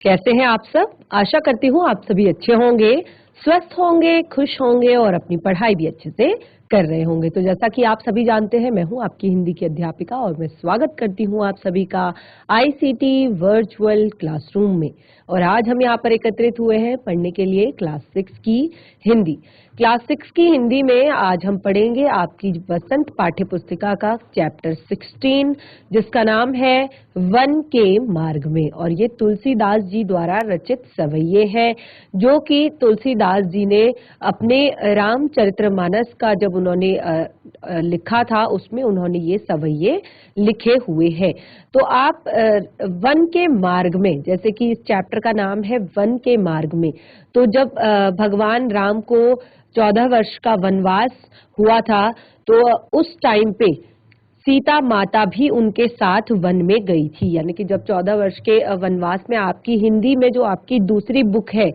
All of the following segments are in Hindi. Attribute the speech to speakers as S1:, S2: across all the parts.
S1: कैसे हैं आप सब? आशा करती हूँ आप सभी अच्छे होंगे, स्वस्थ होंगे, खुश होंगे और अपनी पढ़ाई भी अच्छे से कर रहे होंगे। तो जैसा कि आप सभी जानते हैं, मैं हूँ आपकी हिंदी की अध्यापिका और मैं स्वागत करती हूँ आप सभी का आईसीटी वर्चुअल क्लासरूम में। और आज हम यहाँ पर एकत्रित हुए हैं पढ़ने के लिए क्लास 6 की हिंदी। क्लास 6 की हिंदी में आज हम पढ़ेंगे आपकी वसंत पाठ्य पुस्तिका का चैप्टर 16, जिसका नाम है वन के मार्ग में। और ये तुलसीदास जी द्वारा रचित सवैये है, जो कि तुलसीदास जी ने अपने रामचरितमानस का जब उन्होंने लिखा था, उसमें उन्होंने ये सवैये लिखे हुए हैं। तो आप वन के मार्ग में, जैसे कि इस चैप्टर का नाम है वन के मार्ग में, तो जब भगवान राम को 14 वर्ष का वनवास हुआ था, तो उस टाइम पे सीता माता भी उनके साथ वन में गई थी। यानी कि जब 14 वर्ष के वनवास में, आपकी हिंदी में जो आपकी दूसरी बुक है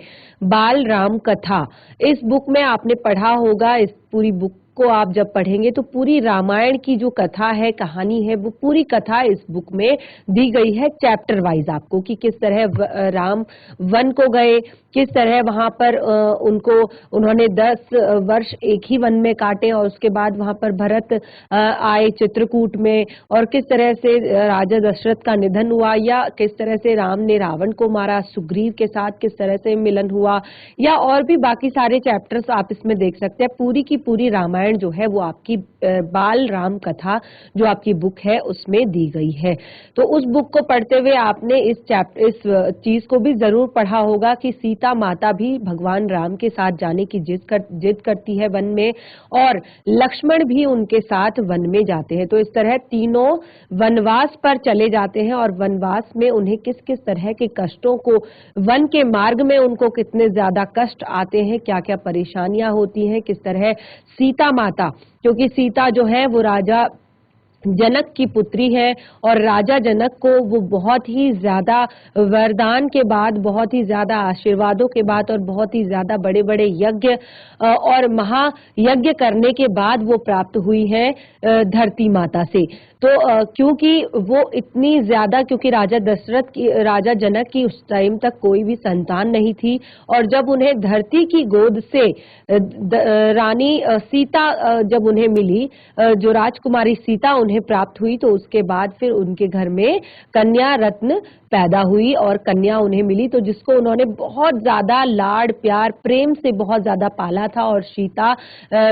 S1: बाल राम कथा, इस बुक में आपने पढ़ा होगा। इस पूरी बुक को आप जब पढ़ेंगे तो पूरी रामायण की जो कथा है, कहानी है, वो पूरी कथा इस बुक में दी गई है चैप्टर वाइज आपको, कि किस तरह राम वन को गए, किस तरह वहां पर उन्होंने 10 वर्ष एक ही वन में काटे और उसके बाद वहां पर भरत आए चित्रकूट में, और किस तरह से राजा दशरथ का निधन हुआ, या किस तरह से राम ने रावण को मारा, सुग्रीव के साथ किस तरह से मिलन हुआ, या और भी बाकी सारे चैप्टर्स आप इसमें देख सकते हैं। पूरी की पूरी रामायण जो है वो आपकी बाल राम कथा जो आपकी बुक है उसमें दी गई है। तो उस बुक को पढ़ते हुए आपने इस चीज को भी जरूर पढ़ा होगा कि सीता माता भी भगवान राम के साथ जाने की जिद करती है वन में, और लक्ष्मण भी उनके साथ वन में जाते हैं। तो इस तरह तीनों वनवास पर चले जाते हैं, और वनवास में उन्हें किस किस तरह के कष्टों को, वन के मार्ग में उनको कितने ज्यादा कष्ट आते हैं, क्या क्या परेशानियां होती हैं, किस तरह सीता माता, क्योंकि सीता जो है वो राजा जनक की पुत्री है, और राजा जनक को वो बहुत ही ज्यादा वरदान के बाद, बहुत ही ज्यादा आशीर्वादों के बाद और बहुत ही ज्यादा बड़े बड़े यज्ञ और महायज्ञ करने के बाद वो प्राप्त हुई है धरती माता से। तो क्योंकि वो इतनी ज्यादा, क्योंकि राजा जनक की उस टाइम तक कोई भी संतान नहीं थी, और जब उन्हें धरती की गोद से रानी सीता जब उन्हें मिली, जो राजकुमारी सीता उन्हें प्राप्त हुई, तो उसके बाद फिर उनके घर में कन्या रत्न पैदा हुई और कन्या उन्हें मिली, तो जिसको उन्होंने बहुत ज्यादा लाड प्यार प्रेम से बहुत ज्यादा पाला था, और सीता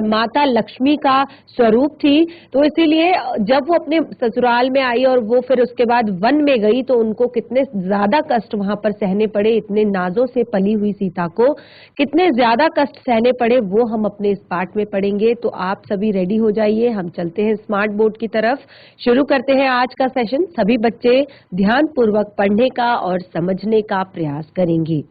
S1: माता लक्ष्मी का स्वरूप थी। तो इसीलिए जब वो अपने ससुराल में आई और वो फिर उसके बाद वन में गई, तो उनको कितने ज्यादा कष्ट वहां पर सहने पड़े, इतने नाजों से पली हुई सीता को कितने ज्यादा कष्ट सहने पड़े, वो हम अपने इस पाठ में पढ़ेंगे। तो आप सभी रेडी हो जाइए, हम चलते हैं स्मार्ट बोर्ड की तरफ, शुरू करते हैं आज का सेशन। सभी बच्चे ध्यान पूर्वक पढ़ने का और समझने का प्रयास करेंगे।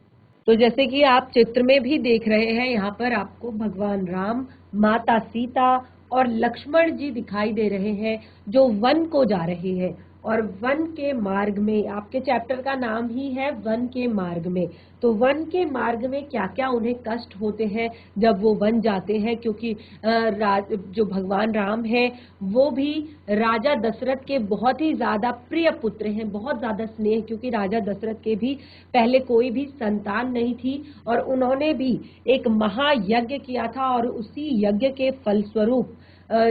S1: तो जैसे कि आप चित्र में भी देख रहे हैं, यहाँ पर आपको भगवान राम, माता सीता और लक्ष्मण जी दिखाई दे रहे हैं, जो वन को जा रहे हैं। और वन के मार्ग में, आपके चैप्टर का नाम ही है वन के मार्ग में। तो वन के मार्ग में क्या क्या उन्हें कष्ट होते हैं जब वो वन जाते हैं, क्योंकि जो भगवान राम है वो भी राजा दशरथ के बहुत ही ज्यादा प्रिय पुत्र हैं, बहुत ज्यादा स्नेह, क्योंकि राजा दशरथ के भी पहले कोई भी संतान नहीं थी, और उन्होंने भी एक महायज्ञ किया था, और उसी यज्ञ के फलस्वरूप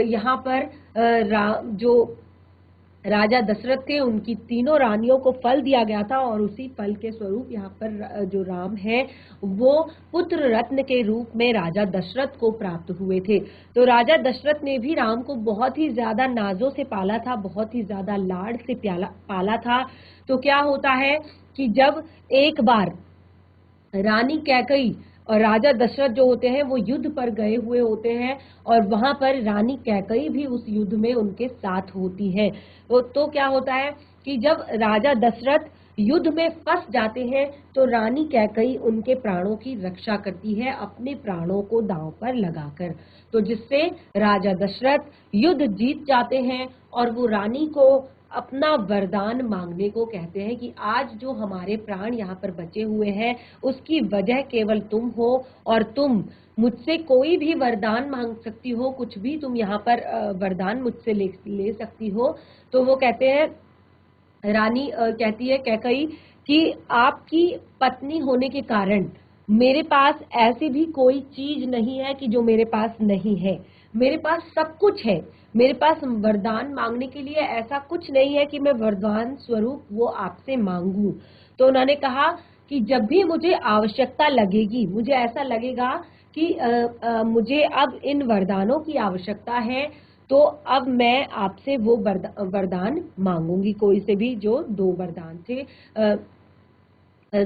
S1: यहाँ पर जो राजा दशरथ थे, उनकी तीनों रानियों को फल दिया गया था, और उसी फल के स्वरूप यहाँ पर जो राम है वो पुत्र रत्न के रूप में राजा दशरथ को प्राप्त हुए थे। तो राजा दशरथ ने भी राम को बहुत ही ज्यादा नाजों से पाला था, बहुत ही ज्यादा लाड से पाला था। तो क्या होता है कि जब एक बार रानी कैकई और राजा दशरथ जो होते हैं वो युद्ध पर गए हुए होते हैं, और वहां पर रानी कैकई भी उस युद्ध में उनके साथ होती है। तो क्या होता है कि जब राजा दशरथ युद्ध में फंस जाते हैं, तो रानी कैकई उनके प्राणों की रक्षा करती है, अपने प्राणों को दांव पर लगाकर, तो जिससे राजा दशरथ युद्ध जीत जाते हैं, और वो रानी को अपना वरदान मांगने को कहते हैं कि आज जो हमारे प्राण यहाँ पर बचे हुए हैं उसकी वजह केवल तुम हो, और तुम मुझसे कोई भी वरदान मांग सकती हो, कुछ भी तुम यहाँ पर वरदान मुझसे ले सकती हो। तो वो कहते हैं, रानी कहती है कैकई कि आपकी पत्नी होने के कारण मेरे पास ऐसी भी कोई चीज नहीं है कि जो मेरे पास नहीं है। मेरे पास सब कुछ है। मेरे पास वरदान मांगने के लिए ऐसा कुछ नहीं है कि मैं वरदान स्वरूप वो आपसे मांगू। तो उन्होंने कहा कि जब भी मुझे आवश्यकता लगेगी, मुझे ऐसा लगेगा कि मुझे अब इन वरदानों की आवश्यकता है, तो अब मैं आपसे वो वरदान मांगूंगी। कोई से भी जो 2 वरदान थे,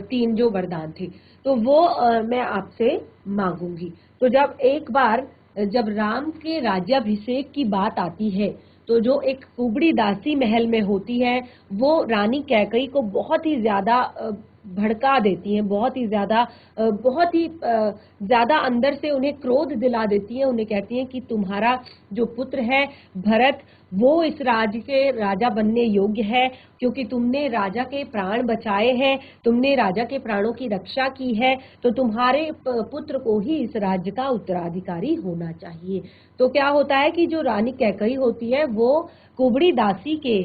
S1: 3 जो वरदान थे, तो वो मैं आपसे मांगूंगी। तो जब एक बार जब राम के राज्याभिषेक की बात आती है, तो जो एक कुबड़ी दासी महल में होती है, वो रानी कैकई को बहुत ही ज्यादा भड़का देती हैं, बहुत ही ज्यादा अंदर से उन्हें क्रोध दिला देती हैं। उन्हें कहती हैं कि तुम्हारा जो पुत्र है भरत, वो इस राज्य के राजा बनने योग्य है, क्योंकि तुमने राजा के प्राण बचाए हैं, तुमने राजा के प्राणों की रक्षा की है, तो तुम्हारे पुत्र को ही इस राज्य का उत्तराधिकारी होना चाहिए। तो क्या होता है कि जो रानी कैकई होती है वो कुबड़ी दासी के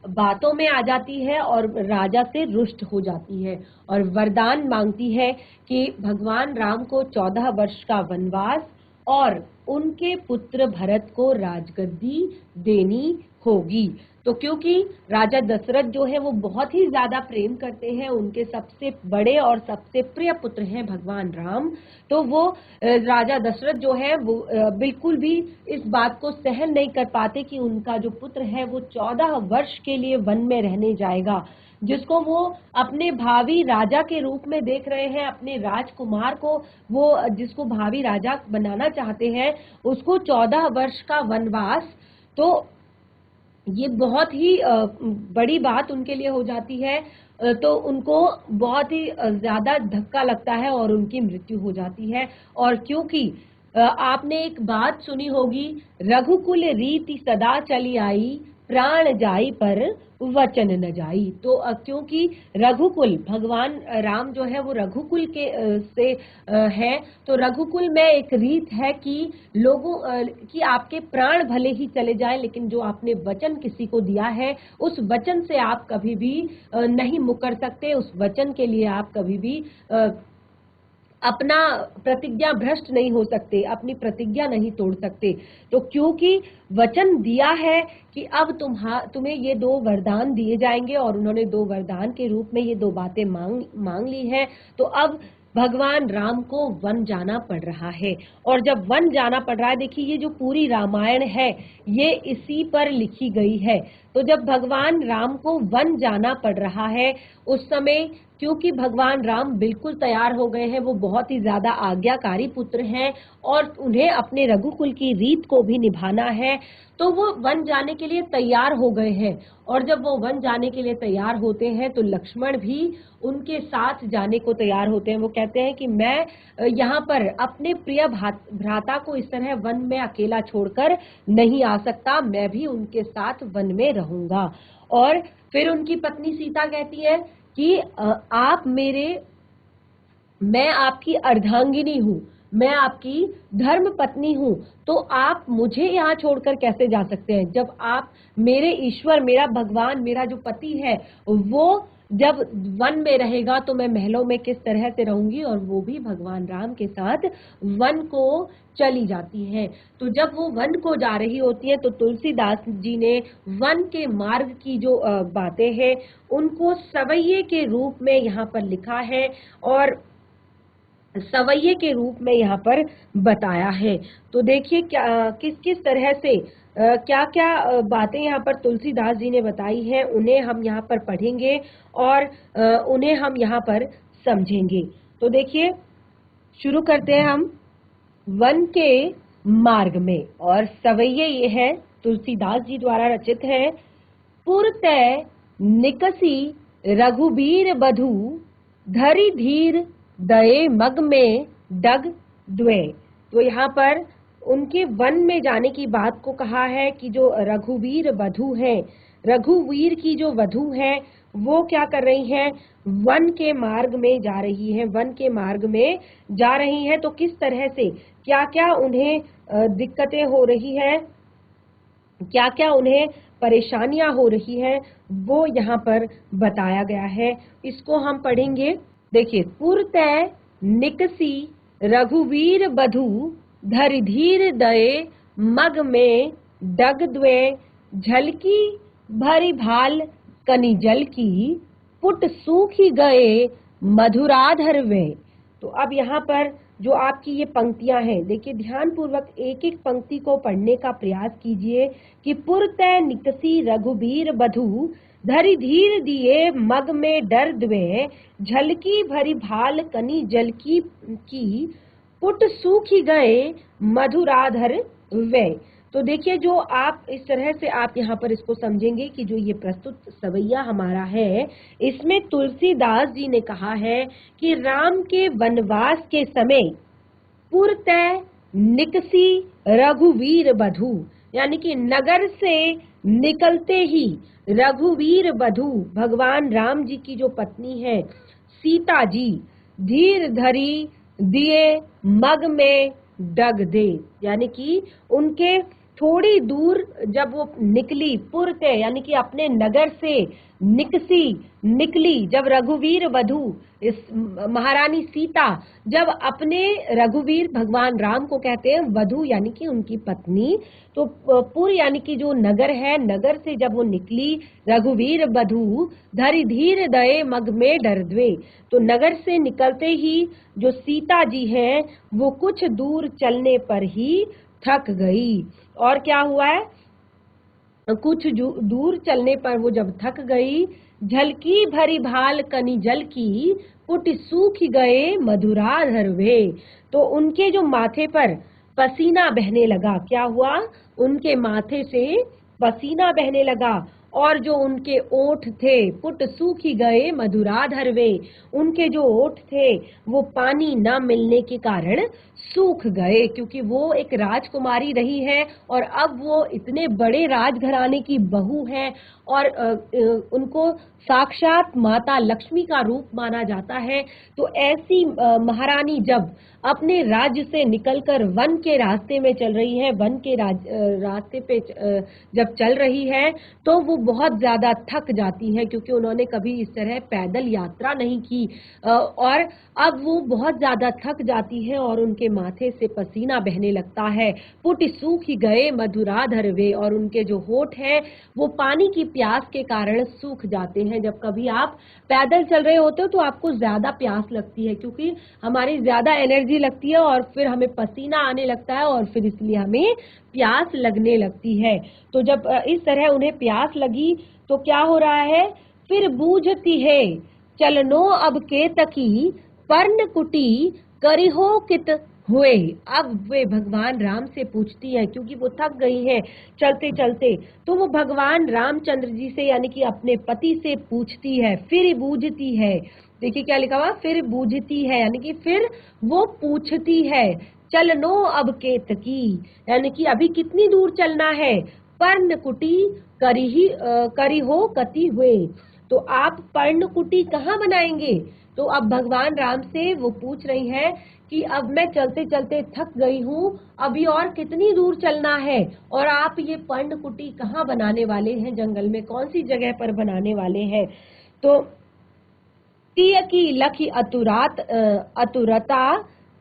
S1: बातों में आ जाती है और राजा से रुष्ट हो जाती है और वरदान मांगती है कि भगवान राम को 14 वर्ष का वनवास और उनके पुत्र भरत को राजगद्दी देनी होगी। तो क्योंकि राजा दशरथ जो है वो बहुत ही ज्यादा प्रेम करते हैं, उनके सबसे बड़े और सबसे प्रिय पुत्र हैं भगवान राम, तो वो राजा दशरथ जो है वो बिल्कुल भी इस बात को सहन नहीं कर पाते कि उनका जो पुत्र है वो 14 वर्ष के लिए वन में रहने जाएगा, जिसको वो अपने भावी राजा के रूप में देख रहे हैं, अपने राजकुमार को वो जिसको भावी राजा बनाना चाहते हैं, उसको 14 वर्ष का वनवास। तो ये बहुत ही बड़ी बात उनके लिए हो जाती है। तो उनको बहुत ही ज्यादा धक्का लगता है और उनकी मृत्यु हो जाती है। और क्योंकि आपने एक बात सुनी होगी, रघुकुल रीति सदा चली आई, प्राण जाई पर वचन न जाई। तो क्योंकि रघुकुल भगवान राम जो है वो रघुकुल के से है, तो रघुकुल में एक रीत है कि लोगों कि आपके प्राण भले ही चले जाए, लेकिन जो आपने वचन किसी को दिया है उस वचन से आप कभी भी नहीं मुकर सकते, उस वचन के लिए आप कभी भी अपना प्रतिज्ञा भ्रष्ट नहीं हो सकते, अपनी प्रतिज्ञा नहीं तोड़ सकते। तो क्योंकि वचन दिया है कि अब तुम्हें ये 2 वरदान दिए जाएंगे और उन्होंने 2 वरदान के रूप में ये 2 बातें मांग ली हैं, तो अब भगवान राम को वन जाना पड़ रहा है। और जब वन जाना पड़ रहा है, देखिए ये जो पूरी रामायण है ये इसी पर लिखी गई है। तो जब भगवान राम को वन जाना पड़ रहा है, उस समय क्योंकि भगवान राम बिल्कुल तैयार हो गए हैं, वो बहुत ही ज्यादा आज्ञाकारी पुत्र हैं और उन्हें अपने रघुकुल की रीत को भी निभाना है, तो वो वन जाने के लिए तैयार हो गए हैं। और जब वो वन जाने के लिए तैयार होते हैं तो लक्ष्मण भी उनके साथ जाने को तैयार होते हैं। वो कहते हैं कि मैं यहाँ पर अपने प्रिय भ्राता को इस तरह वन में अकेला छोड़कर नहीं आ सकता, मैं भी उनके साथ वन में रहूंगा। और फिर उनकी पत्नी सीता कहती है कि मैं आपकी अर्धांगिनी हूँ, मैं आपकी धर्म पत्नी हूँ, तो आप मुझे यहाँ छोड़कर कैसे जा सकते हैं? जब आप मेरे ईश्वर, मेरा भगवान, मेरा जो पति है वो जब वन में रहेगा तो मैं महलों में किस तरह से रहूंगी? और वो भी भगवान राम के साथ वन को चली जाती हैं। तो जब वो वन को जा रही होती है तो तुलसीदास जी ने वन के मार्ग की जो बातें हैं उनको सवैये के रूप में यहाँ पर लिखा है और सवैये के रूप में यहाँ पर बताया है। तो देखिए क्या किस किस तरह से क्या क्या बातें यहाँ पर तुलसीदास जी ने बताई हैं, उन्हें हम यहाँ पर पढ़ेंगे और उन्हें हम यहाँ पर समझेंगे। तो देखिए शुरू करते हैं हम वन के मार्ग में। और सवैये ये है तुलसीदास जी द्वारा रचित है। पुर तै निकसी रघुबीर बधु, धरि धीर दये मग में डग द्वे। तो यहाँ पर उनके वन में जाने की बात को कहा है कि जो रघुवीर वधु है, रघुवीर की जो वधु है वो क्या कर रही हैं? वन के मार्ग में जा रही हैं, वन के मार्ग में जा रही हैं। तो किस तरह से क्या क्या उन्हें दिक्कतें हो रही हैं, क्या क्या उन्हें परेशानियां हो रही हैं वो यहाँ पर बताया गया है। इसको हम पढ़ेंगे। देखिए, पुरतै निकसी रघुवीर बधु धरि धीर दये मग में डग द्वे झलकी भरी भाल कनि जल की पुट सूखी गए मधुराधर वे। तो अब यहाँ पर जो आपकी ये पंक्तियां हैं, देखिए ध्यान पूर्वक एक एक पंक्ति को पढ़ने का प्रयास कीजिए कि पुरतै निकसी रघुबीर बधु धरि धीर दिए मग में डर द्वे झलकी भरी भाल कनि जल की पुट सूखी गए मधुराधर वे। तो देखिए, जो आप इस तरह से आप यहाँ पर इसको समझेंगे कि जो ये प्रस्तुत सवैया हमारा है, इसमें तुलसीदास जी ने कहा है कि राम के वनवास के समय पुरतै निकसी रघुवीर बधु, यानी कि नगर से निकलते ही रघुवीर बधु भगवान राम जी की जो पत्नी है सीता जी, धीर धरी दिए मग में डग दे, यानी कि उनके थोड़ी दूर जब वो निकली, पुरते यानी कि अपने नगर से निकली, जब रघुवीर वधु इस महारानी सीता जब अपने रघुवीर भगवान राम को कहते हैं वधु यानी कि उनकी पत्नी, तो पुर यानी कि जो नगर है, नगर से जब वो निकली रघुवीर वधु धरि धीर दये मग में डर द्वे, तो नगर से निकलते ही जो सीता जी हैं वो कुछ दूर चलने पर ही थक गई। और क्या हुआ है, कुछ दूर चलने पर वो जब थक गई, झलकी भरी भाल कनि जल की पुट सूख गए मधुराधर वे। तो उनके जो माथे पर पसीना बहने लगा, क्या हुआ, उनके माथे से पसीना बहने लगा और जो उनके ओठ थे पुट सूखी गए मधुराधर वे, उनके जो ओठ थे वो पानी न मिलने के कारण सूख गए, क्योंकि वो एक राजकुमारी रही है और अब वो इतने बड़े राजघराने की बहू है और उनको साक्षात माता लक्ष्मी का रूप माना जाता है। तो ऐसी महारानी जब अपने राज्य से निकलकर वन के रास्ते में चल रही है, वन के रास्ते पे जब चल रही है तो वो बहुत ज्यादा थक जाती है, क्योंकि उन्होंने कभी इस तरह पैदल यात्रा नहीं की और अब वो बहुत ज्यादा थक जाती है और उनके माथे से पसीना बहने लगता है। पुट सूख गए मधुराधर वे, और उनके जो होठ हैं वो पानी की प्यास के कारण सूख जाते हैं। जब कभी आप पैदल चल रहे होते हो तो आपको ज्यादा प्यास लगती है, क्योंकि हमारी ज्यादा एनर्जी लगती है और फिर हमें पसीना आने लगता है और फिर इसलिए हमें प्यास लगने लगती है। तो जब इस तरह उन्हें प्यास लगी तो क्या हो रहा है, फिर बूझती है चलनो अब के तकी पर्ण कुटी करिहो कित हुए। अब वे भगवान राम से पूछती है, क्योंकि वो थक गई हैं चलते चलते, तो वो भगवान रामचंद्र जी से यानी कि अपने पति से पूछती है, फिर बूझती है। देखिए क्या लिखा हुआ, फिर बूझती है, यानी कि फिर वो पूछती है चलनो अब केत की, यानी कि अभी कितनी दूर चलना है, पर्णकुटी करी हो कति हुए। तो आप पर्णकुटी कहाँ बनाएंगे। तो अब भगवान राम से वो पूछ रही है कि अब मैं चलते चलते थक गई हूँ, अभी और कितनी दूर चलना है और आप ये पर्णकुटी कहाँ बनाने वाले हैं, जंगल में कौन सी जगह पर बनाने वाले हैं। तो पिय की लखी अतुरता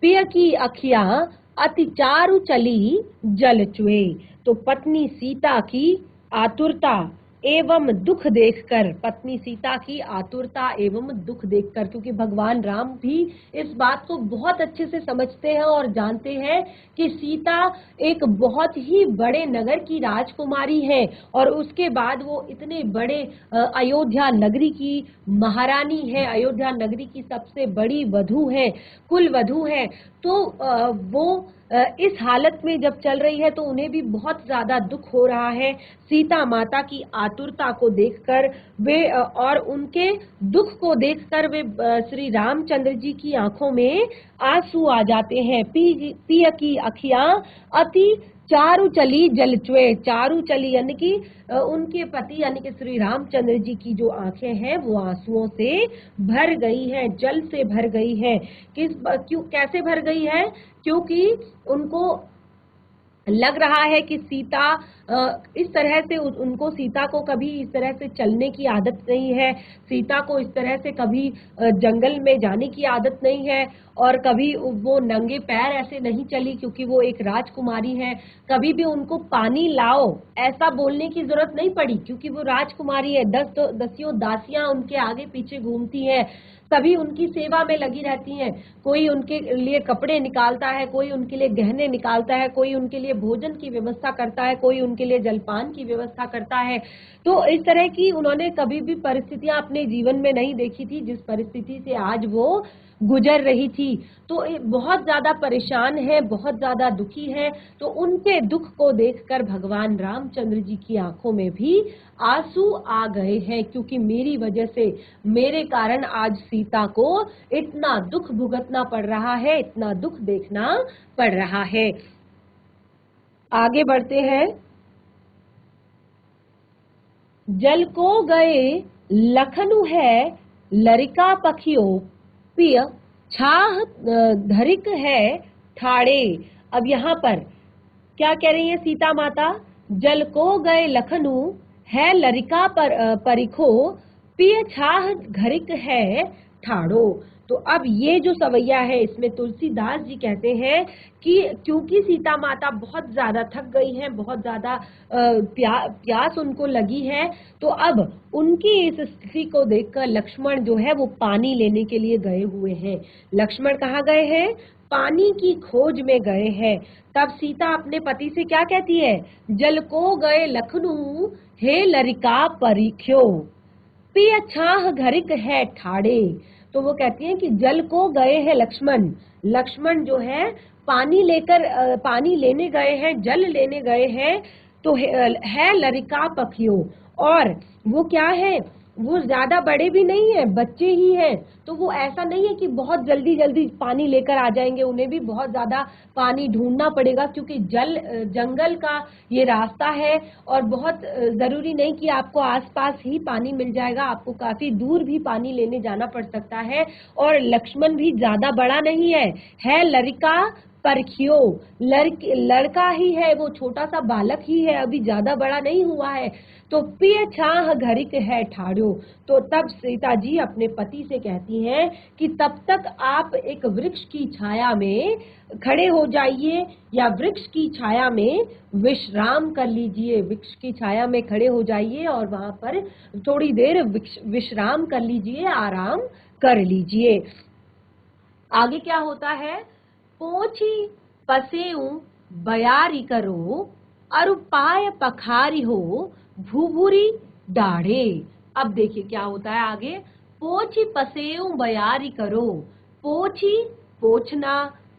S1: पिय की अखियां अति चारु चली जल चुए। तो पत्नी सीता की आतुरता एवं दुख देखकर, पत्नी सीता की आतुरता एवं दुख देखकर, क्योंकि भगवान राम भी इस बात को बहुत अच्छे से समझते हैं और जानते हैं कि सीता एक बहुत ही बड़े नगर की राजकुमारी है और उसके बाद वो इतने बड़े अयोध्या नगरी की महारानी है, अयोध्या नगरी की सबसे बड़ी वधू है, कुल वधू है। तो वो इस हालत में जब चल रही है तो उन्हें भी बहुत ज्यादा दुख हो रहा है सीता माता की आतुरता को देखकर। वे और उनके दुख को देखकर वे श्री रामचंद्र जी की आंखों में आंसू आ जाते हैं। पिय की अखियां अति चारु चली जल चुए। चारु चली यानी कि उनके पति यानी कि श्री रामचंद्र जी की जो आंखें हैं वो आंसुओं से भर गई हैं, जल से भर गई हैं। कैसे भर गई है, क्योंकि उनको लग रहा है कि सीता इस तरह से उनको सीता को कभी इस तरह से चलने की आदत नहीं है, सीता को इस तरह से कभी जंगल में जाने की आदत नहीं है, और कभी वो नंगे पैर ऐसे नहीं चली क्योंकि वो एक राजकुमारी है। कभी भी उनको पानी लाओ ऐसा बोलने की जरूरत नहीं पड़ी क्योंकि वो राजकुमारी है। दसियों दासियां उनके आगे पीछे घूमती हैं, सभी उनकी सेवा में लगी रहती हैं। कोई उनके लिए कपड़े निकालता है, कोई उनके लिए गहने निकालता है, कोई उनके लिए भोजन की व्यवस्था करता है, कोई उनके लिए जलपान की व्यवस्था करता है। तो इस तरह की उन्होंने कभी भी परिस्थितियां अपने जीवन में नहीं देखी थी जिस परिस्थिति से आज वो गुजर रही थी। तो बहुत ज्यादा परेशान है, बहुत ज्यादा दुखी है। तो उनके दुख को देखकर भगवान रामचंद्र जी की आंखों में भी आंसू आ गए हैं, क्योंकि मेरी वजह से, मेरे कारण आज सीता को इतना दुख भुगतना पड़ रहा है, इतना दुख देखना पड़ रहा है। आगे बढ़ते हैं। जल को गए लखनु है, लरिका पखियो पिय छाह धरिक है ठाड़े। अब यहाँ पर क्या कह रही है सीता माता? जल को गए लखनु है, लरिका परिखो पिय छाह घरिक है ठाड़ो। तो अब ये जो सवैया है इसमें तुलसीदास जी कहते हैं कि क्योंकि सीता माता बहुत ज्यादा थक गई हैं, बहुत ज्यादा प्यास उनको लगी है, तो अब उनकी इस स्थिति को देखकर लक्ष्मण जो है वो पानी लेने के लिए गए हुए हैं। लक्ष्मण कहाँ गए हैं? पानी की खोज में गए हैं। तब सीता अपने पति से क्या कहती है? जल को गए लखनऊ हे लरिका परिख्यो पिय छाह घरिक है ठाड़े। तो वो कहती हैं कि जल को गए हैं लक्ष्मण, लक्ष्मण जो है पानी लेने गए हैं, जल लेने गए हैं। तो है लरिका पखियों, और वो क्या है, वो ज्यादा बड़े भी नहीं है, बच्चे ही हैं। तो वो ऐसा नहीं है कि बहुत जल्दी जल्दी पानी लेकर आ जाएंगे, उन्हें भी बहुत ज्यादा पानी ढूंढना पड़ेगा क्योंकि जंगल का ये रास्ता है और बहुत जरूरी नहीं कि आपको आसपास ही पानी मिल जाएगा, आपको काफी दूर भी पानी लेने जाना पड़ सकता है। और लक्ष्मण भी ज्यादा बड़ा नहीं है लड़का परखियो, लड़का ही है, वो छोटा सा बालक ही है, अभी ज्यादा बड़ा नहीं हुआ है। तो पिय छाह घरिक है ठाड़ो। तो तब सीता जी अपने पति से कहती हैं कि तब तक आप एक वृक्ष की छाया में खड़े हो जाइए या वृक्ष की छाया में विश्राम कर लीजिए, वृक्ष की छाया में खड़े हो जाइए और वहां पर थोड़ी देर विश्राम कर लीजिए, आराम कर लीजिए। आगे क्या होता है? पोछी पसेऊ बयारी करो, अरु पाय पखारी हो भूभुरी डाढ़े। अब देखिए क्या होता है आगे। पोछी पसेऊ बयारी करो, पोछी पोछना,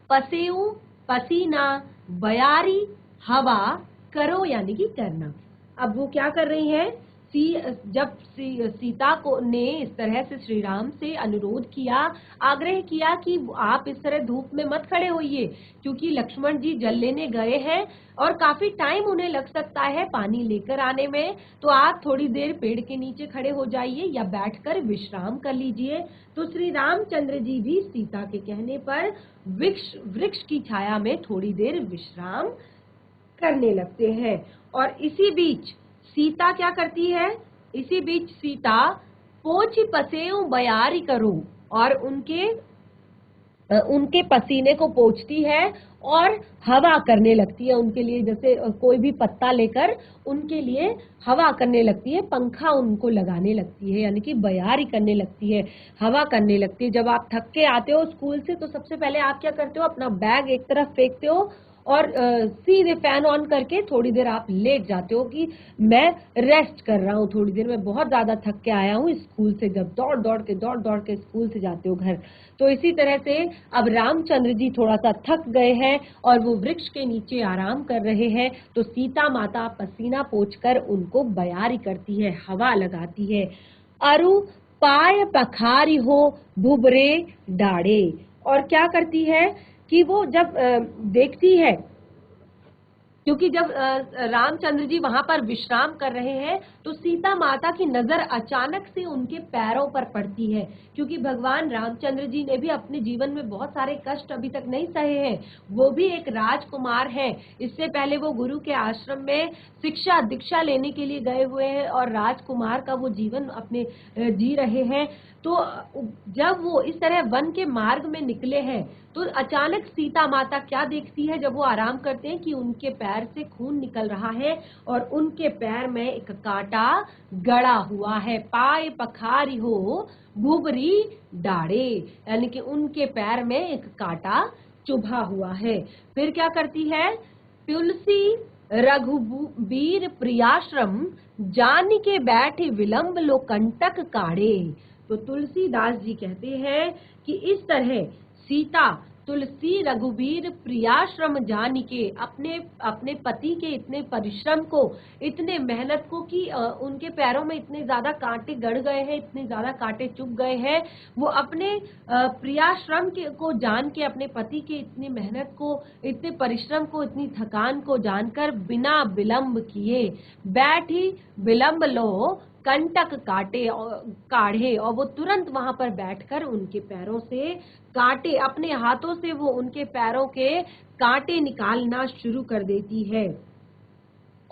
S1: पसेऊ पसीना, बयारी हवा, करो यानी कि करना। अब वो क्या कर रही है? जब सीता को ने इस तरह से श्री राम से अनुरोध किया, आग्रह किया कि आप इस तरह धूप में मत खड़े होइए क्योंकि लक्ष्मण जी जल लेने गए हैं और काफी टाइम उन्हें लग सकता है पानी लेकर आने में, तो आप थोड़ी देर पेड़ के नीचे खड़े हो जाइए या बैठकर विश्राम कर लीजिए। तो श्री रामचंद्र जी भी सीता के कहने पर वृक्ष की छाया में थोड़ी देर विश्राम करने लगते हैं। और इसी बीच सीता क्या करती है? इसी बीच सीता पोछी पसेऊ बयारी करो, और उनके पसीने को पोंछती है और हवा करने लगती है उनके लिए, जैसे कोई भी पत्ता लेकर उनके लिए हवा करने लगती है, पंखा उनको लगाने लगती है, यानी कि बयारी करने लगती है, हवा करने लगती है। जब आप थक के आते हो स्कूल से तो सबसे पहले आप क्या करते हो? अपना बैग एक तरफ फेंकते हो और सीधे फैन ऑन करके थोड़ी देर आप लेट जाते हो कि मैं रेस्ट कर रहा हूँ थोड़ी देर, मैं बहुत ज्यादा थक के आया हूँ स्कूल से। जब दौड़ दौड़ के स्कूल से जाते हो घर, तो इसी तरह से अब रामचंद्र जी थोड़ा सा थक गए हैं और वो वृक्ष के नीचे आराम कर रहे हैं। तो सीता माता पसीना पोंछकर उनको बयारी करती है, हवा लगाती है। अरु पाय पखारी हो भुबरे डाढ़े। और क्या करती है कि वो जब देखती है क्योंकि जब रामचंद्र जी वहां पर विश्राम कर रहे हैं तो सीता माता की नजर अचानक से उनके पैरों पर पड़ती है, क्योंकि भगवान रामचंद्र जी ने भी अपने जीवन में बहुत सारे कष्ट अभी तक नहीं सहे हैं। वो भी एक राजकुमार हैं। इससे पहले वो गुरु के आश्रम में शिक्षा दीक्षा लेने के लिए गए हुए हैं और राजकुमार का वो जीवन अपने जी रहे हैं। तो जब वो इस तरह वन के मार्ग में निकले हैं तो अचानक सीता माता क्या देखती है जब वो आराम करते हैं कि उनके पैर से खून निकल रहा है और उनके पैर में एक कांटा गड़ा हुआ है। पाए पखारी हो भुबरी डाढ़े, यानी कि उनके पैर में एक कांटा चुभा हुआ है। फिर क्या करती है, तुलसी रघुबीर प्रियाश्रम जान के बैठे विलंब लो कंटक काढ़े। तो तुलसीदास जी कहते हैं कि इस तरह सीता तुलसी रघुबीर प्रियाश्रम जान के अपने पति के इतने परिश्रम को, इतने मेहनत को कि उनके पैरों में इतने ज्यादा कांटे गड़ गए हैं, इतने ज्यादा कांटे चुभ गए हैं, वो अपने प्रियाश्रम को जान के, अपने पति के इतनी मेहनत को, इतने परिश्रम को, इतनी थकान को जानकर बिना विलंब किए बैठी विलंब लो कंटक काढ़े, और वो तुरंत वहां पर बैठकर उनके पैरों से कांटे, अपने हाथों से वो उनके पैरों के कांटे निकालना शुरू कर देती है।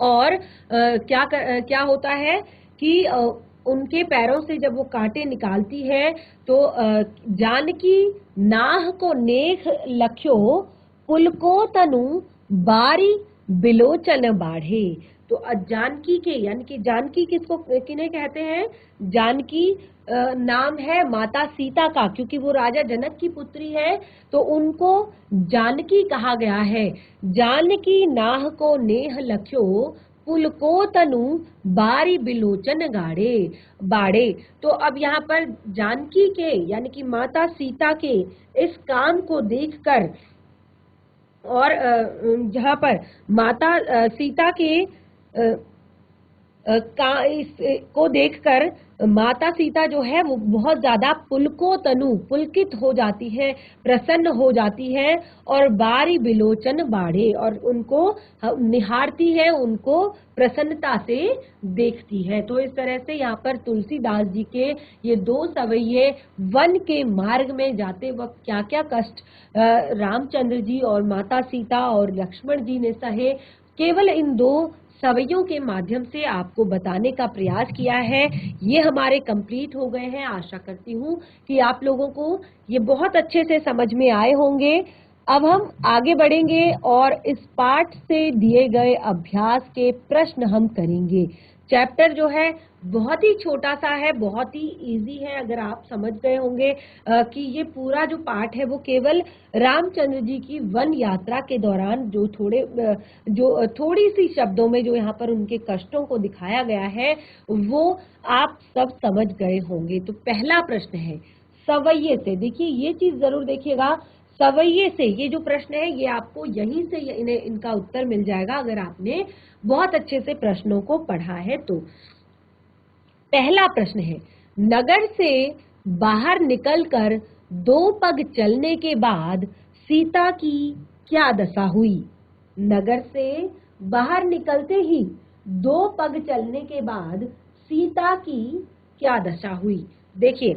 S1: और क्या होता है कि उनके पैरों से जब वो कांटे निकालती है तो जानकी नाह को नेख लख्यो पुलको तनु बारी बिलोचन बाढ़े। तो जानकी के, यानी कि जानकी किसको किन्हें कहते हैं, जानकी नाम है माता सीता का, क्योंकि वो राजा जनक की पुत्री है तो उनको जानकी कहा गया है। जानकी नाह को नेह लख्यो पुलको तनु बारी बिलोचन गाड़े बाड़े। तो अब यहाँ पर जानकी के, यानी कि माता सीता के इस काम को देखकर, और जहाँ पर माता सीता के को देखकर माता सीता जो है वो बहुत ज्यादा पुलको तनु, पुलकित हो जाती है, प्रसन्न हो जाती है, और बारी बिलोचन बाढ़े, और उनको निहारती है, उनको प्रसन्नता से देखती है। तो इस तरह से यहाँ पर तुलसीदास जी के ये दो सवैये वन के मार्ग में जाते वक्त क्या क्या कष्ट रामचंद्र जी और माता सीता और लक्ष्मण जी ने सहे, केवल इन दो सवैयों के माध्यम से आपको बताने का प्रयास किया है। ये हमारे कंप्लीट हो गए हैं। आशा करती हूँ कि आप लोगों को ये बहुत अच्छे से समझ में आए होंगे। अब हम आगे बढ़ेंगे और इस पाठ से दिए गए अभ्यास के प्रश्न हम करेंगे। चैप्टर जो है बहुत ही छोटा सा है, बहुत ही इजी है। अगर आप समझ गए होंगे कि ये पूरा जो पाठ है वो केवल रामचंद्र जी की वन यात्रा के दौरान जो थोड़ी सी शब्दों में जो यहाँ पर उनके कष्टों को दिखाया गया है वो आप सब समझ गए होंगे। तो पहला प्रश्न है सवैये से, देखिए ये चीज जरूर देखिएगा, सवैये से ये जो प्रश्न है ये आपको यहीं से इनका उत्तर मिल जाएगा अगर आपने बहुत अच्छे से प्रश्नों को पढ़ा है। तो पहला प्रश्न है, नगर से बाहर निकलकर 2 पग चलने के बाद सीता की क्या दशा हुई। नगर से बाहर निकलते ही 2 पग चलने के बाद सीता की क्या दशा हुई। देखिए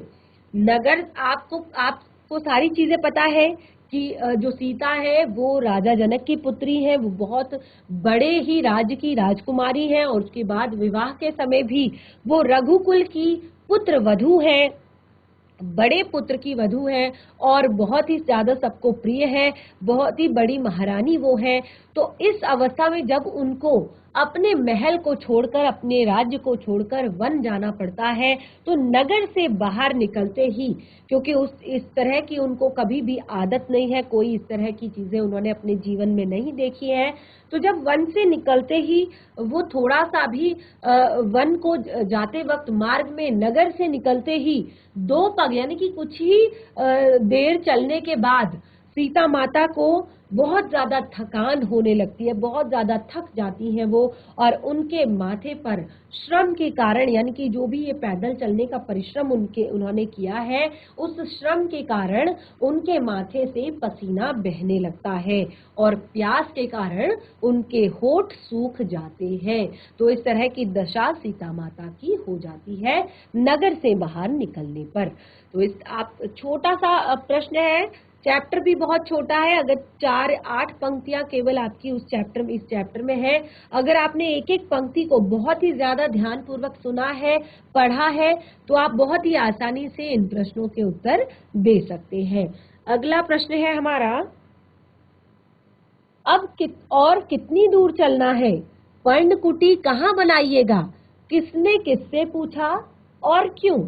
S1: नगर, आपको सारी चीजें पता है कि जो सीता है वो राजा जनक की पुत्री है, वो बहुत बड़े ही राज्य की राजकुमारी है, और उसके बाद विवाह के समय भी वो रघुकुल की पुत्र वधू है, बड़े पुत्र की वधू है, और बहुत ही ज्यादा सबको प्रिय है, बहुत ही बड़ी महारानी वो है। तो इस अवस्था में जब उनको अपने महल को छोड़कर, अपने राज्य को छोड़कर वन जाना पड़ता है तो नगर से बाहर निकलते ही, क्योंकि इस तरह की उनको कभी भी आदत नहीं है, कोई इस तरह की चीजें उन्होंने अपने जीवन में नहीं देखी है, तो जब वन से निकलते ही वो थोड़ा सा भी वन को जाते वक्त मार्ग में नगर से निकलते ही 2 पग, यानी कि कुछ ही देर चलने के बाद सीता माता को बहुत ज्यादा थकान होने लगती है, बहुत ज्यादा थक जाती हैं वो, और उनके माथे पर श्रम के कारण, यानी कि जो भी ये पैदल चलने का परिश्रम उन्होंने किया है, उस श्रम के कारण उनके माथे से पसीना बहने लगता है और प्यास के कारण उनके होठ सूख जाते हैं। तो इस तरह की दशा सीता माता की हो जाती है नगर से बाहर निकलने पर। तो इस आप छोटा सा प्रश्न है, चैप्टर भी बहुत छोटा है, अगर 4-8 पंक्तियां केवल आपकी इस चैप्टर में है, अगर आपने एक एक पंक्ति को बहुत ही ज्यादा ध्यानपूर्वक सुना है, पढ़ा है, तो आप बहुत ही आसानी से इन प्रश्नों के उत्तर दे सकते हैं। अगला प्रश्न है हमारा, अब कितनी दूर चलना है, पर्णकुटी कहाँ बनाइएगा, किसने किससे पूछा और क्यों।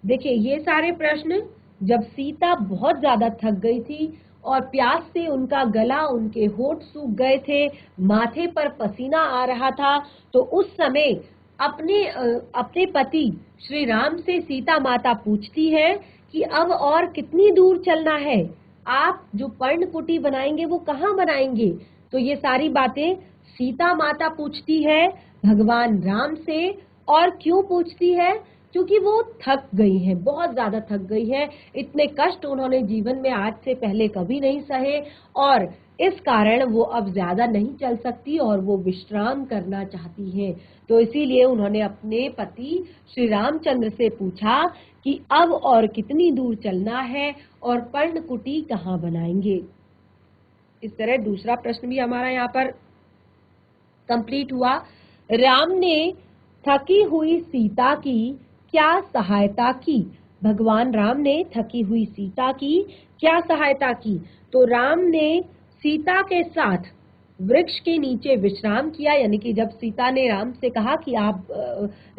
S1: देखिए ये सारे प्रश्न जब सीता बहुत ज्यादा थक गई थी और प्यास से उनका गला, उनके होठ सूख गए थे, माथे पर पसीना आ रहा था, तो उस समय अपने पति श्री राम से सीता माता पूछती है कि अब और कितनी दूर चलना है, आप जो पर्णकुटी बनाएंगे वो कहाँ बनाएंगे। तो ये सारी बातें सीता माता पूछती है भगवान राम से, और क्यों पूछती है, क्योंकि वो थक गई हैं, बहुत ज्यादा थक गई है, इतने कष्ट उन्होंने जीवन में आज से पहले कभी नहीं सहे, और इस कारण वो अब ज्यादा नहीं चल सकती और वो विश्राम करना चाहती हैं। तो इसीलिए उन्होंने अपने पति श्री रामचंद्र से पूछा कि अब और कितनी दूर चलना है और पर्णकुटी कहाँ बनाएंगे। इस तरह दूसरा प्रश्न भी हमारा यहाँ पर कंप्लीट हुआ। राम ने थकी हुई सीता की क्या सहायता की, भगवान राम ने थकी हुई सीता की क्या सहायता की। तो राम ने सीता के साथ वृक्ष के नीचे विश्राम किया, यानी कि जब सीता ने राम से कहा कि आप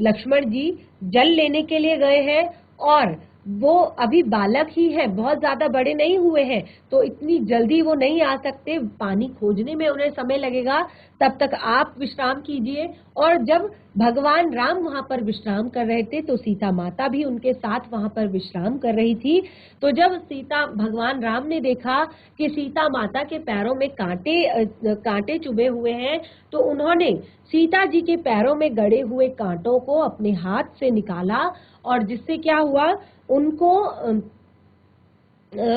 S1: लक्ष्मण जी जल लेने के लिए गए हैं और वो अभी बालक ही है, बहुत ज्यादा बड़े नहीं हुए हैं, तो इतनी जल्दी वो नहीं आ सकते, पानी खोजने में उन्हें समय लगेगा, तब तक आप विश्राम कीजिए। और जब भगवान राम वहां पर विश्राम कर रहे थे तो सीता माता भी उनके साथ वहां पर विश्राम कर रही थी। तो जब भगवान राम ने देखा कि सीता माता के पैरों में कांटे चुभे हुए हैं, तो उन्होंने सीता जी के पैरों में गड़े हुए कांटों को अपने हाथ से निकाला, और जिससे क्या हुआ,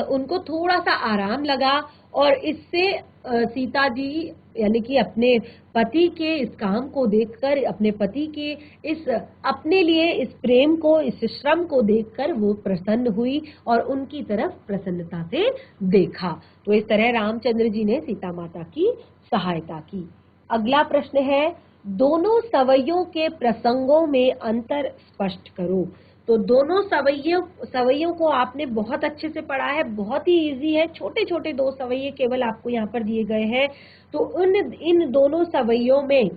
S1: उनको थोड़ा सा आराम लगा, और इससे सीता जी यानी कि अपने पति के इस काम को देखकर, अपने पति के इस अपने लिए इस प्रेम को, इस श्रम को देखकर वो प्रसन्न हुई और उनकी तरफ प्रसन्नता से देखा। तो इस तरह रामचंद्र जी ने सीता माता की सहायता की। अगला प्रश्न है, दोनों सवैयों के प्रसंगों में अंतर स्पष्ट करो। तो दोनों सवैयों को आपने बहुत अच्छे से पढ़ा है, बहुत ही इजी है, छोटे छोटे 2 सवैये केवल आपको यहाँ पर दिए गए हैं। तो इन दोनों सवैयों में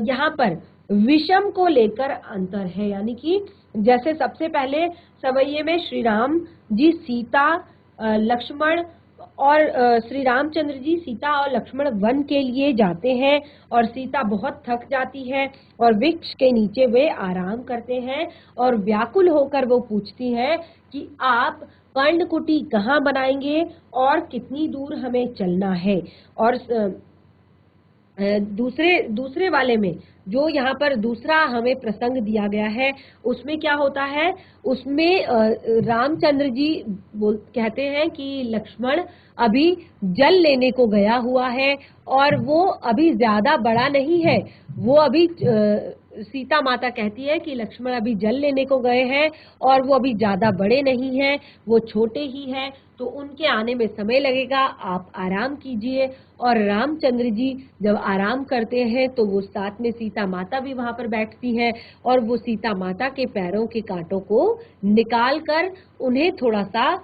S1: यहाँ पर विषम को लेकर अंतर है, यानी कि जैसे सबसे पहले सवैये में श्री राम जी सीता, लक्ष्मण और श्री रामचंद्र जी सीता और लक्ष्मण वन के लिए जाते हैं, और सीता बहुत थक जाती है और वृक्ष के नीचे वे आराम करते हैं, और व्याकुल होकर वो पूछती है कि आप पर्णकुटी कहाँ बनाएंगे और कितनी दूर हमें चलना है। और दूसरे वाले में जो यहाँ पर दूसरा हमें प्रसंग दिया गया है, उसमें क्या होता है, उसमें रामचंद्र जी कहते हैं कि लक्ष्मण अभी जल लेने को गया हुआ है और वो अभी ज्यादा बड़ा नहीं है, वो अभी सीता माता कहती है कि लक्ष्मण अभी जल लेने को गए हैं और वो अभी ज्यादा बड़े नहीं हैं, वो छोटे ही हैं, तो उनके आने में समय लगेगा, आप आराम कीजिए। और रामचंद्र जी जब आराम करते हैं तो वो साथ में सीता माता भी वहां पर बैठती है, और वो सीता माता के पैरों के कांटों को निकाल कर उन्हें थोड़ा सा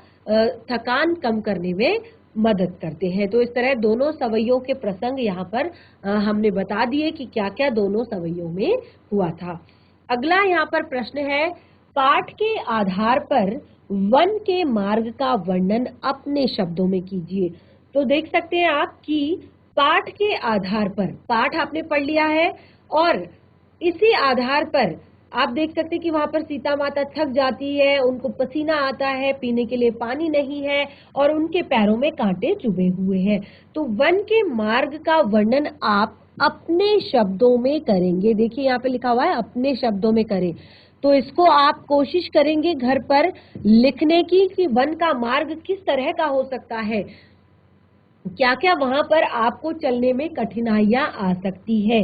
S1: थकान कम करने में मदद करते हैं। तो इस तरह दोनों सवैयों के प्रसंग यहाँ पर हमने बता दिए कि क्या क्या दोनों सवैयों में हुआ था। अगला यहाँ पर प्रश्न है, पाठ के आधार पर वन के मार्ग का वर्णन अपने शब्दों में कीजिए। तो देख सकते हैं आप कि पाठ के आधार पर, पाठ आपने पढ़ लिया है और इसी आधार पर आप देख सकते हैं कि वहां पर सीता माता थक जाती है, उनको पसीना आता है, पीने के लिए पानी नहीं है और उनके पैरों में कांटे चुभे हुए हैं। तो वन के मार्ग का वर्णन आप अपने शब्दों में करेंगे। देखिए यहाँ पे लिखा हुआ है अपने शब्दों में करें। तो इसको आप कोशिश करेंगे घर पर लिखने की कि वन का मार्ग किस तरह का हो सकता है, क्या क्या वहां पर आपको चलने में कठिनाइयां आ सकती है।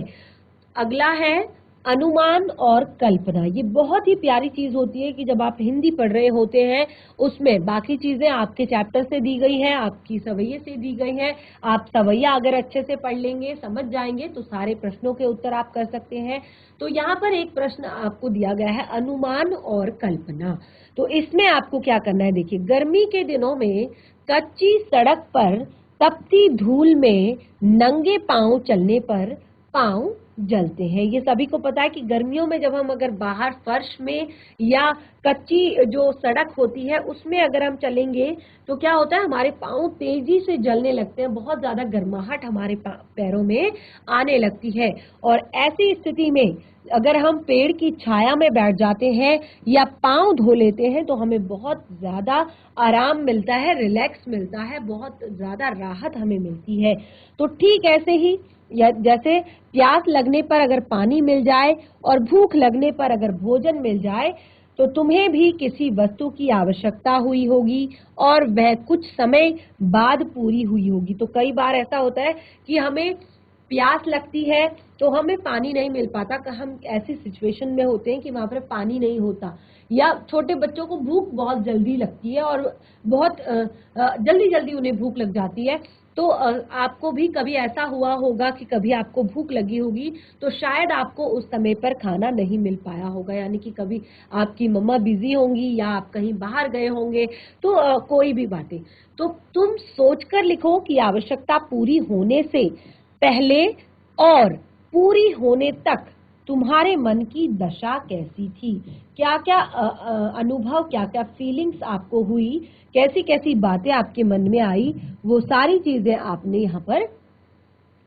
S1: अगला है अनुमान और कल्पना। ये बहुत ही प्यारी चीज होती है कि जब आप हिंदी पढ़ रहे होते हैं, उसमें बाकी चीजें आपके चैप्टर से दी गई हैं, आपकी सवैये से दी गई हैं। आप सवैया अगर अच्छे से पढ़ लेंगे, समझ जाएंगे, तो सारे प्रश्नों के उत्तर आप कर सकते हैं। तो यहाँ पर एक प्रश्न आपको दिया गया है अनुमान और कल्पना। तो इसमें आपको क्या करना है, देखिए गर्मी के दिनों में कच्ची सड़क पर तपती धूल में नंगे पांव चलने पर पांव जलते हैं। ये सभी को पता है कि गर्मियों में जब हम अगर बाहर फर्श में या कच्ची जो सड़क होती है उसमें अगर हम चलेंगे तो क्या होता है, हमारे पांव तेजी से जलने लगते हैं, बहुत ज्यादा गर्माहट हमारे पैरों में आने लगती है। और ऐसी स्थिति में अगर हम पेड़ की छाया में बैठ जाते हैं या पांव धो लेते हैं तो हमें बहुत ज्यादा आराम मिलता है, रिलैक्स मिलता है, बहुत ज्यादा राहत हमें मिलती है। तो ठीक ऐसे ही जैसे प्यास लगने पर अगर पानी मिल जाए और भूख लगने पर अगर भोजन मिल जाए, तो तुम्हें भी किसी वस्तु की आवश्यकता हुई होगी और वह कुछ समय बाद पूरी हुई होगी। तो कई बार ऐसा होता है कि हमें प्यास लगती है तो हमें पानी नहीं मिल पाता, कि हम ऐसी सिचुएशन में होते हैं कि वहां पर पानी नहीं होता, या छोटे बच्चों को भूख बहुत जल्दी लगती है और बहुत जल्दी जल्दी उन्हें भूख लग जाती है। तो आपको भी कभी ऐसा हुआ होगा कि कभी आपको भूख लगी होगी तो शायद आपको उस समय पर खाना नहीं मिल पाया होगा, यानी कि कभी आपकी मम्मा बिजी होंगी या आप कहीं बाहर गए होंगे, तो कोई भी बातें। तो तुम सोचकर लिखो कि आवश्यकता पूरी होने से पहले और पूरी होने तक तुम्हारे मन की दशा कैसी थी, क्या क्या अनुभव, क्या क्या फीलिंग्स आपको हुई, कैसी कैसी बातें आपके मन में आई, वो सारी चीजें आपने यहाँ पर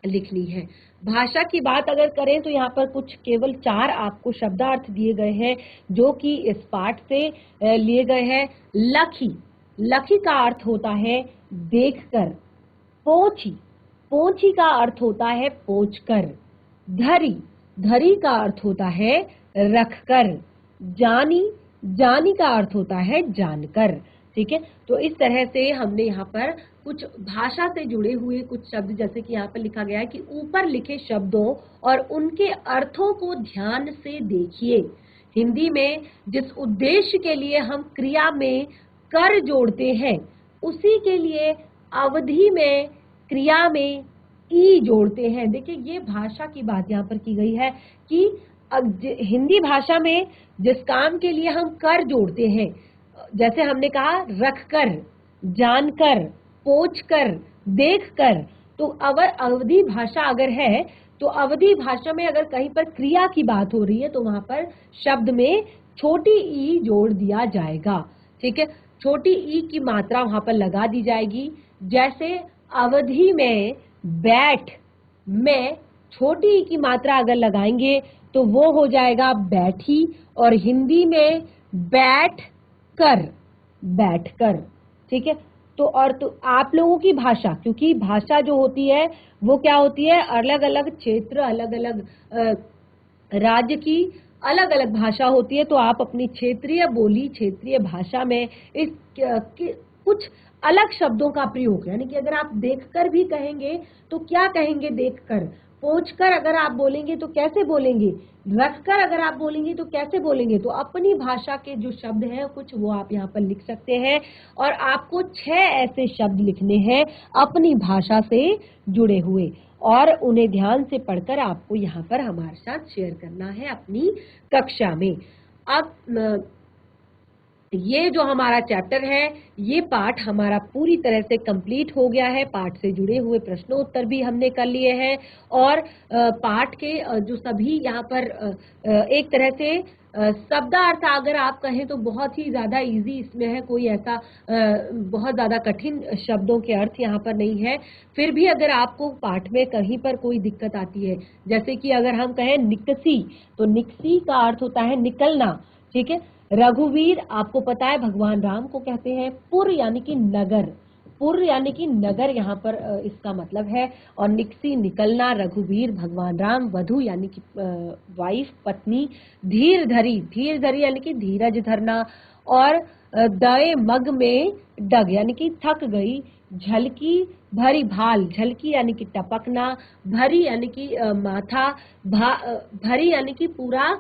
S1: लिखनी है। भाषा की बात अगर करें तो यहाँ पर कुछ केवल 4 आपको शब्दार्थ दिए गए हैं जो कि इस पाठ से लिए गए हैं। लखी, लखी का अर्थ होता है देखकर। पोछी, पोछी का अर्थ होता है पोंछकर। धरी, धरी का अर्थ होता है रखकर। जानी, जानी का अर्थ होता है जानकर। ठीक है, तो इस तरह से हमने यहाँ पर कुछ भाषा से जुड़े हुए कुछ शब्द, जैसे कि यहाँ पर लिखा गया है कि ऊपर लिखे शब्दों और उनके अर्थों को ध्यान से देखिए। हिंदी में जिस उद्देश्य के लिए हम क्रिया में कर जोड़ते हैं, उसी के लिए अवधि में क्रिया में ई जोड़ते हैं। देखिए ये भाषा की बात यहाँ पर की गई है कि हिंदी भाषा में जिस काम के लिए हम कर जोड़ते हैं, जैसे हमने कहा रखकर, जानकर, पोंछकर, देखकर, तो अवधि भाषा अगर है तो अवधि भाषा में अगर कहीं पर क्रिया की बात हो रही है तो वहां पर शब्द में छोटी ई जोड़ दिया जाएगा। ठीक है, छोटी ई की मात्रा वहां पर लगा दी जाएगी। जैसे अवधि में बैठ में छोटी ई की मात्रा अगर लगाएंगे तो वो हो जाएगा बैठी, और हिंदी में बैठ कर, बैठ कर। ठीक है, तो और तो आप लोगों की भाषा, क्योंकि भाषा जो होती है वो क्या होती है, अलग अलग क्षेत्र, अलग अलग राज्य की अलग अलग भाषा होती है, तो आप अपनी क्षेत्रीय बोली, क्षेत्रीय भाषा में इस कुछ अलग शब्दों का प्रयोग, यानी कि अगर आप देखकर भी कहेंगे तो क्या कहेंगे देखकर, पोंछकर अगर आप बोलेंगे तो कैसे बोलेंगे, रखकर अगर आप बोलेंगे तो कैसे बोलेंगे। तो अपनी भाषा के जो शब्द हैं कुछ वो आप यहाँ पर लिख सकते हैं, और आपको 6 ऐसे शब्द लिखने हैं अपनी भाषा से जुड़े हुए, और उन्हें ध्यान से पढ़कर आपको यहाँ पर हमारे साथ शेयर करना है अपनी कक्षा में। अब ये जो हमारा चैप्टर है, ये पाठ हमारा पूरी तरह से कंप्लीट हो गया है। पाठ से जुड़े हुए प्रश्नोत्तर भी हमने कर लिए हैं, और पाठ के जो सभी यहाँ पर एक तरह से शब्दार्थ अगर आप कहें तो बहुत ही ज़्यादा इजी इसमें है, कोई ऐसा बहुत ज़्यादा कठिन शब्दों के अर्थ यहाँ पर नहीं है। फिर भी अगर आपको पाठ में कहीं पर कोई दिक्कत आती है, जैसे कि अगर हम कहें निकसी, तो निकसी का अर्थ होता है निकलना, ठीक है। रघुवीर आपको पता है भगवान राम को कहते हैं। पुर यानी कि नगर, पुर यानी कि नगर यहाँ पर इसका मतलब है। और निकसी निकलना, रघुवीर भगवान राम, वधु यानी कि वाइफ पत्नी, धीर धरी, धीर धरी यानी कि धीरज धरना, और दए मग में डग यानी कि थक गई, झलकी भरी भाल, झलकी यानी कि टपकना, भरी यानी कि माथा, भरी यानी कि पूरा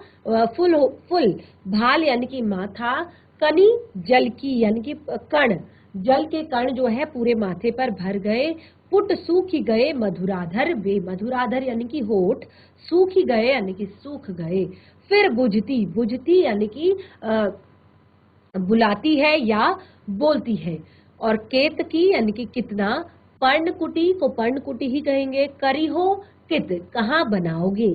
S1: फुल, भाल यानी कि माथा, कनी जलकी यानी कि कण, जल के कण जो है पूरे माथे पर भर गए, पुट सूखी गए मधुराधर, वे मधुराधर यानी कि होठ, सूखी गए यानी कि सूख गए। फिर बुझती, बुझती यानी कि बुलाती है या बोलती है। और केतकी यानी कि कितना, पर्णकुटी को पर्णकुटी ही कहेंगे, करी हो कित कहाँ बनाओगे,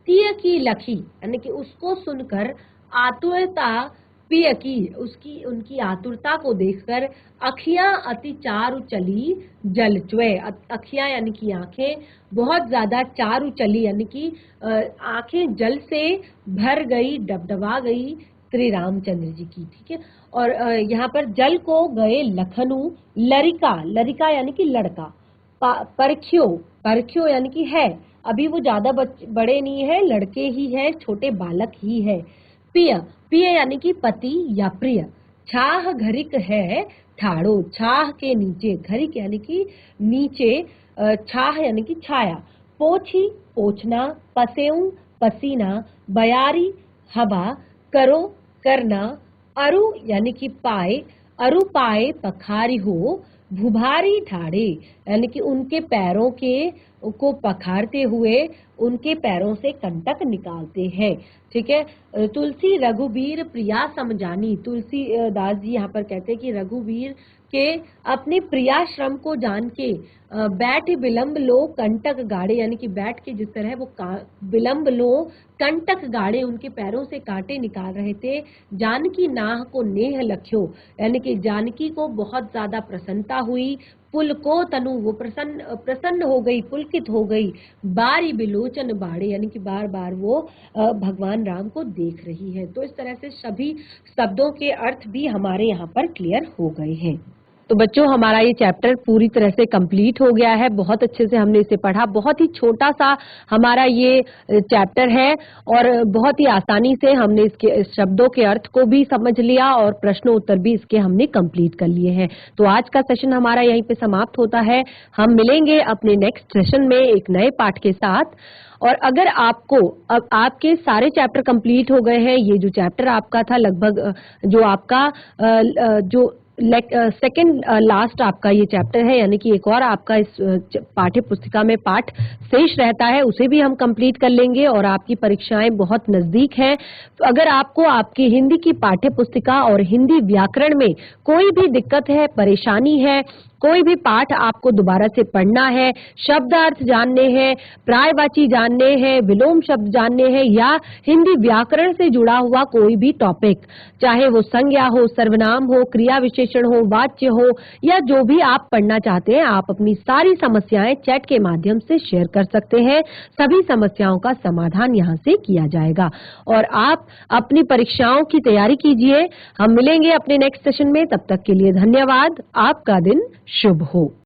S1: तिय की लखी यानी कि उसको सुनकर, आतुरता पिय की उसकी उनकी आतुरता को देखकर, अखियां अति चारु चली जल चुए, अखियां यानी कि आंखें बहुत ज्यादा, चारु चली यानी कि आंखें जल से भर गई, डबडबा गई श्री रामचंद्र जी की, ठीक है। और यहाँ पर जल को गए लखनऊ, लरिका, लरिका यानी कि लड़का, परख्यो, परख्यो यानी कि है, अभी वो ज्यादा बड़े नहीं है, लड़के ही है, छोटे बालक ही है। पिय, पिय यानी कि पति या प्रिय, छाह घरिक है ठाड़ो, छाह के नीचे, घरिक यानी कि नीचे, छाह यानी कि छाया, पोछी पोछना, पसेऊ पसीना, बयारी हवा, करो करना, अरु यानी कि पाए, अरु पाए पखारी हो, भुभारी ठाड़े यानी कि उनके पैरों के को पखारते हुए उनके पैरों से कंटक निकालते हैं, ठीक है। तुलसी रघुबीर प्रिया समझानी, तुलसी दास जी यहाँ पर कहते हैं कि रघुवीर के अपने प्रियाश्रम को जान के, बैठ विलंब लो कंटक गाड़े यानी कि बैठ के जिस तरह वो विलंब लो कंटक गाड़े, उनके पैरों से कांटे निकाल रहे थे। जानकी नाह को नेह लख्यो यानी कि जानकी को बहुत ज्यादा प्रसन्नता हुई, पुल को तनु वो प्रसन्न हो गई, पुलकित हो गई, बारी बिलोचन बाड़े यानी कि बार बार वो भगवान राम को देख रही है। तो इस तरह से सभी शब्दों के अर्थ भी हमारे यहाँ पर क्लियर हो गए हैं। तो बच्चों हमारा ये चैप्टर पूरी तरह से कंप्लीट हो गया है, बहुत अच्छे से हमने इसे पढ़ा, बहुत ही छोटा सा हमारा ये चैप्टर है और बहुत ही आसानी से हमने इसके शब्दों के अर्थ को भी समझ लिया और प्रश्न उत्तर भी इसके हमने कंप्लीट कर लिए हैं। तो आज का सेशन हमारा यहीं पे समाप्त होता है, हम मिलेंगे अपने नेक्स्ट सेशन में एक नए पाठ के साथ। और अगर आपको अब आपके सारे चैप्टर कंप्लीट हो गए हैं, ये जो चैप्टर आपका था लगभग जो आपका जो सेकंड लास्ट आपका ये चैप्टर है, यानी कि एक और आपका इस पाठ्य पुस्तिका में पाठ शेष रहता है, उसे भी हम कंप्लीट कर लेंगे और आपकी परीक्षाएं बहुत नजदीक हैं। अगर आपको आपकी हिंदी की पाठ्य पुस्तिका और हिंदी व्याकरण में कोई भी दिक्कत है, परेशानी है, कोई भी पाठ आपको दोबारा से पढ़ना है, शब्दार्थ जानने हैं, प्रायवाची जानने हैं, विलोम शब्द जानने हैं या हिंदी व्याकरण से जुड़ा हुआ कोई भी टॉपिक, चाहे वो संज्ञा हो, सर्वनाम हो, क्रिया विशेषण हो, वाच्य हो या जो भी आप पढ़ना चाहते हैं, आप अपनी सारी समस्याएं चैट के माध्यम से शेयर कर सकते हैं। सभी समस्याओं का समाधान यहाँ से किया जाएगा और आप अपनी परीक्षाओं की तैयारी कीजिए। हम मिलेंगे अपने नेक्स्ट सेशन में, तब तक के लिए धन्यवाद। आपका दिन शुभ हो।